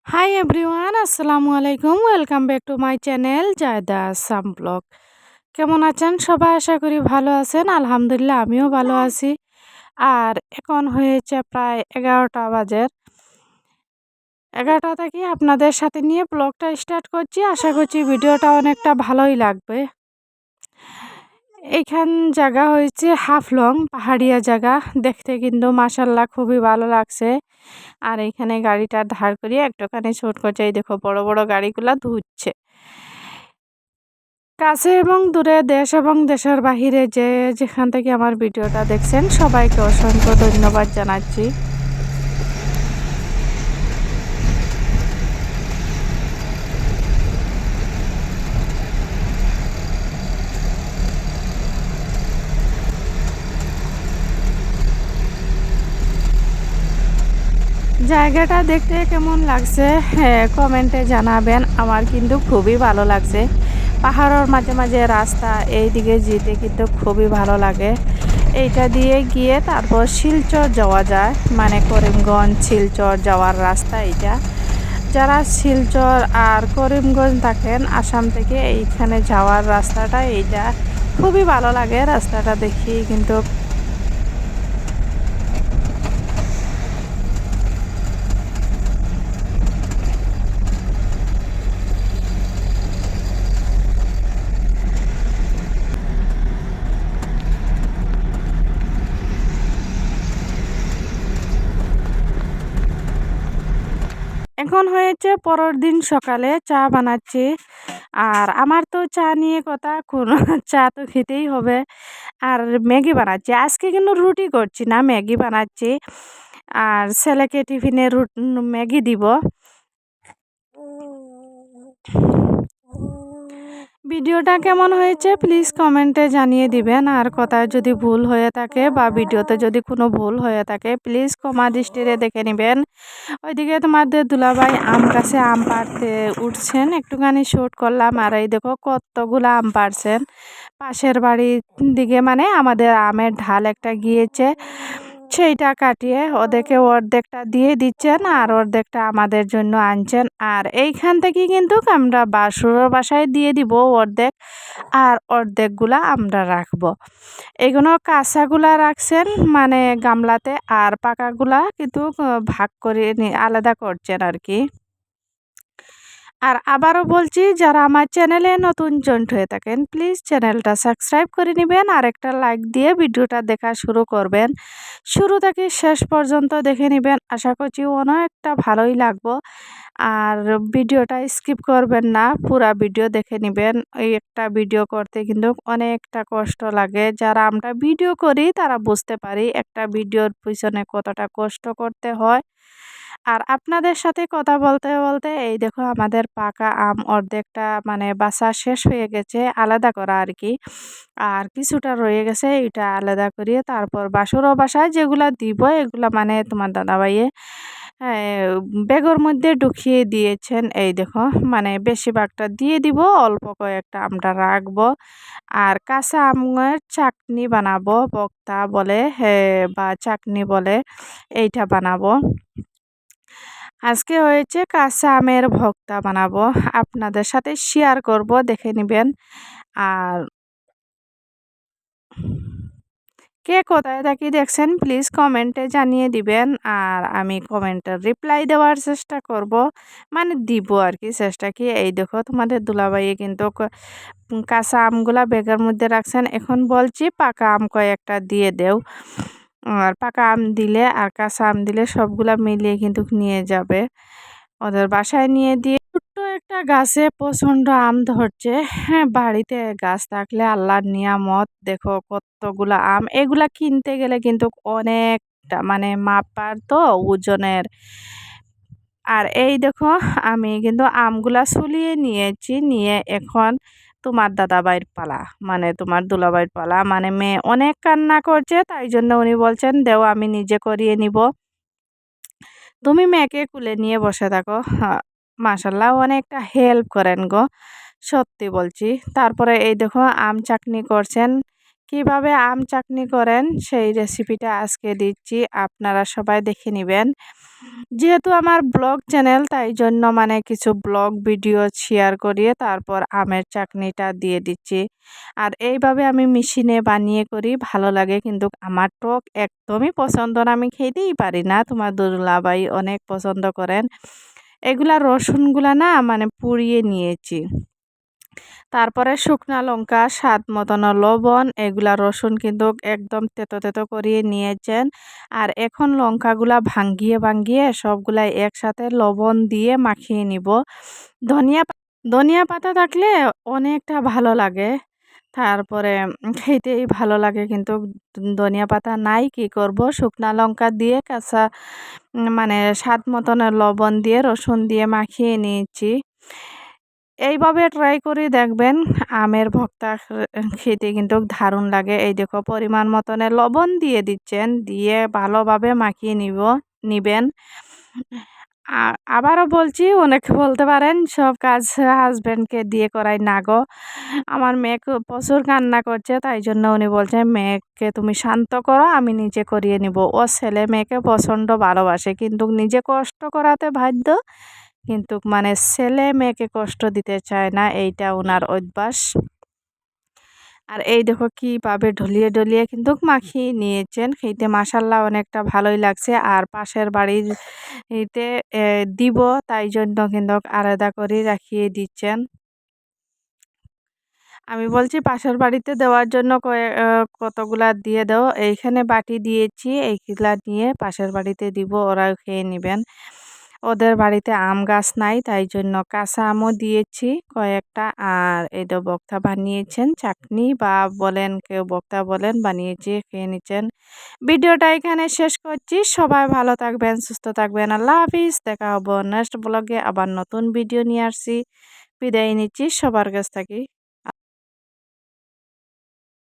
High everyone, আসসালামু আলাইকুম। Welcome back to my channel Zaida Assam blog. কেমন আছেন সবাই? আশা করি ভালো আছেন। আলহামদুলিল্লাহ আমিও ভালো আছি। আর এখন হয়েছে প্রায় 11টা বাজে। 11টা থেকে আপনাদের সাথে নিয়ে ব্লগটা স্টার্ট করছি। আশা করছি ভিডিওটা অনেকটা ভালোই লাগবে। এইখান জায়গা হয়েছে হাফলং, পাহাড়িয়া জায়গা। দেখতে কিন্তু মাশাল্লাহ খুবই ভালো লাগছে। আর এইখানে গাড়িটা ধার করিয়ে একটুখানি শুট করছে। এই দেখো বড় বড় গাড়িগুলা ধুচ্ছে। কাছে এবং দূরে, দেশ এবং দেশের বাহিরে যেখান থেকে আমার ভিডিওটা দেখছেন সবাইকে অসংখ্য ধন্যবাদ জানাচ্ছি। জায়গাটা দেখতে কেমন লাগছে কমেন্টে জানাবেন। আমার কিন্তু খুবই ভালো লাগছে। পাহাড়ের মাঝে মাঝে রাস্তা এইদিকে যেতে কিন্তু খুবই ভালো লাগে। এইটা দিয়ে গিয়ে তারপর শিলচর যাওয়া যায়, মানে করিমগঞ্জ শিলচর যাওয়ার রাস্তা এইটা। যারা শিলচর আর করিমগঞ্জ থাকেন আসাম থেকে, এইখানে যাওয়ার রাস্তাটা এইটা খুবই ভালো লাগে। রাস্তাটা দেখি কিন্তু এখন হয়েছে পরের দিন সকালে চা বানাচ্ছি। আর আমার তো চা নিয়ে কথা, কোনো চা তো খেতেই হবে। আর ম্যাগি বানাচ্ছি আজকে, কিন্তু রুটি করছি না, ম্যাগি বানাচ্ছি। আর ছেলেকে টিফিনে ম্যাগি দিব। ভিডিওটা কেমন হয়েছে প্লিজ কমেন্টে জানিয়ে দিবেন। আর কথায় যদি ভুল হয়ে থাকে বা ভিডিওতে যদি কোনো ভুল হয়ে থাকে প্লিজ ক্ষমা দৃষ্টিতে দেখে নেবেন। ওইদিকে তোমাদের দুলাভাই আম গাছে আম পাড়তে উঠছেন, একটুখানি শ্যুট করলাম। আর এই দেখো কতগুলো আম পাড়ছেন। পাশের বাড়ির দিকে মানে আমাদের আমের ঢাল একটা গিয়েছে, সেইটা কাটিয়ে ওদেরকে অর্ধেকটা দিয়ে দিচ্ছেন আর অর্ধেকটা আমাদের জন্য আনছেন। আর এইখান থেকে কিন্তু আমরা বাসুরের বাসায় দিয়ে দিব অর্ধেক, আর অর্ধেকগুলা আমরা রাখবো। এগুলো কাঁচাগুলা রাখছেন মানে গামলাতে, আর পাকাগুলা কিন্তু ভাগ করে আলাদা করছেন আর কি। আর আবারও বলছি, যারা আমার চ্যানেলে নতুন জয়েন্ট হয়ে থাকেন প্লিজ চ্যানেলটা সাবস্ক্রাইব করে নেবেন আর একটা লাইক দিয়ে ভিডিওটা দেখা শুরু করবেন। শুরু থেকে শেষ পর্যন্ত দেখে নেবেন, আশা করছি অনেকটা ভালোই লাগবো। আর ভিডিওটা স্কিপ করবেন না, পুরা ভিডিও দেখে নেবেন। এই একটা ভিডিও করতে কিন্তু অনেকটা কষ্ট লাগে। যারা আমরা ভিডিও করি তারা বুঝতে পারি একটা ভিডিওর পিছনে কতটা কষ্ট করতে হয়। আর আপনাদের সাথে কথা বলতে বলতে এই দেখো আমাদের পাকা আম অর্ধেকটা মানে বাছা শেষ হয়ে গেছে, আলাদা করা আর কি। আর কিছুটা রয়ে গেছে, এটা আলাদা করিয়ে তারপর বাসুরও বাসায় যেগুলা দিব এগুলা মানে তোমার দাদাভাইয়ে ব্যাগের মধ্যে ঢুকিয়ে দিয়েছেন। এই দেখো মানে বেশিরভাগটা দিয়ে দিব, অল্প কয়েকটা আমরা রাখবো। আর কাঁচা আমের চাটনি বানাবো, বক্তা বলে বা চাটনি বলে, এইটা বানাবো। আজকে হয়েছে কাঁচা আমের ভর্তা বানাবো, আপনাদের সাথে শেয়ার করব, দেখে নেবেন। আর কে কোথায় থাকি দেখছেন প্লিজ কমেন্টে জানিয়ে দিবেন। আর আমি কমেন্টের রিপ্লাই দেওয়ার চেষ্টা করব, মানে দিব আর কি, চেষ্টা কি। এই দেখো তোমাদের দুলাভাইয়ে কিন্তু কাঁচা আমগুলা ব্যাগের মধ্যে রাখছেন। এখন বলছি পাকা আম কয়েকটা দিয়ে দেও। আর পাকা আম দিলে আর কাঁচা আম দিলে সবগুলা মিলিয়ে কিন্তু নিয়ে যাবে ওদের বাসায়। নিয়ে দিয়ে ছোট্ট একটা গাছে প্রচণ্ড আম ধরছে। হ্যাঁ, বাড়িতে গাছ থাকলে আল্লাহর নিয়ামত। দেখো কতগুলা আম, এগুলা কিনতে গেলে কিন্তু অনেকটা মানে মাপার তো ওজনের। আর এই দেখো আমি কিন্তু আমগুলা ছুলিয়ে নিয়েছি, নিয়ে এখন তোমার দাদাভাইয়ের পালা, মানে তোমার দুলাভাইয়ের পালা। মানে মেয়ে অনেক কান্না করছে, তাই জন্য উনি বলছেন দেও আমি নিজে করিয়ে নিব, তুমি মেয়েকে কুলে নিয়ে বসে থাকো। মাশাল্লাহ অনেকটা হেল্প করেন গো, সত্যি বলছি। তারপরে এই দেখো আম চাটনি করছেন, কিভাবে আম চাটনি করেন সেই রেসিপিটা আজকে দিচ্ছি, আপনারা সবাই দেখে নেবেন। যেহেতু আমার ব্লগ চ্যানেল তাই জন্য মানে কিছু ব্লগ ভিডিও শেয়ার করিয়ে তারপর আমের চাটনিটা দিয়ে দিচ্ছি। আর এইভাবে আমি মেশিনে বানিয়ে করি, ভালো লাগে, কিন্তু আমার টক একদমই পছন্দ না, আমি খেতেই পারি না। তোমার দুলাভাই অনেক পছন্দ করেন। এগুলা রসুনগুলা না মানে পুড়িয়ে নিয়েছি, তারপরে শুকনা লঙ্কা, স্বাদ মতন লবণ, এগুলা রসুন কিন্তু একদম তেতো তেতো করিয়ে নিয়েছেন। আর এখন লঙ্কাগুলা ভাঙ্গিয়ে সবগুলাই একসাথে লবণ দিয়ে মাখিয়ে নিব। ধনিয়া পাতা থাকলে অনেকটা ভালো লাগে, তারপরে খেতেই ভালো লাগে, কিন্তু ধনিয়া পাতা নাই, কি করব। শুকনা লঙ্কা দিয়ে কাঁচা মানে স্বাদ মতন লবণ দিয়ে রসুন দিয়ে মাখিয়ে নিয়েছি। এইভাবে ট্রাই করে দেখবেন, আমের ভর্তা খেতে কিন্তু দারুণ লাগে। এই দেখো পরিমাণ মতনে লবণ দিয়ে দিচ্ছেন, দিয়ে ভালোভাবে মাখিয়ে নিবেন। আবারও বলছি, অনেকে বলতে পারেন সব কাজ হাজব্যান্ডকে দিয়ে করাই, না গো। আমার মেয়ে প্রচুর কান্না করছে, তাই জন্য উনি বলছেন মেয়েকে তুমি শান্ত করো, আমি নিজে করিয়ে নিব। ও ছেলে মেয়েকে প্রচণ্ড ভালোবাসে, কিন্তু নিজে কষ্ট করাতে বাধ্য, কিন্তু মানে ছেলে মেয়েকে কষ্ট দিতে চায় না, এইটা ওনার অভ্যাস। আর এই দেখো কিভাবে ঢলিয়ে কিন্তু মাখিয়ে নিয়েছেন, খেতে মাশাল্লাহ অনেকটা ভালোই লাগছে। আর পাশের বাড়িতে দিব, তাই জন্য কিন্তু আলাদা করে রাখিয়ে দিচ্ছেন। আমি বলছি পাশের বাড়িতে দেওয়ার জন্য কতগুলা দিয়ে দাও, এইখানে বাটি দিয়েছি, এইগুলা নিয়ে পাশের বাড়িতে দিব, ওরাও খেয়ে নেবেন। ওদের বাড়িতে আম গাছ নাই, তাই জন্য কাঁচা আমও দিয়েছি কয়েকটা। আর এই তো বক্তা বানিয়েছেন চাটনি, বা বলেন কেউ বক্তা বলেন, বানিয়েছি, খেয়ে নিচ্ছেন। ভিডিওটা এখানে শেষ করছি। সবাই ভালো থাকবেন, সুস্থ থাকবেন। আল্লাহ হাফিজ। দেখা হবো নেক্সট ব্লগে, আবার নতুন ভিডিও নিয়ে আসছি। বিদায় নিচ্ছি সবার কাছ থেকে।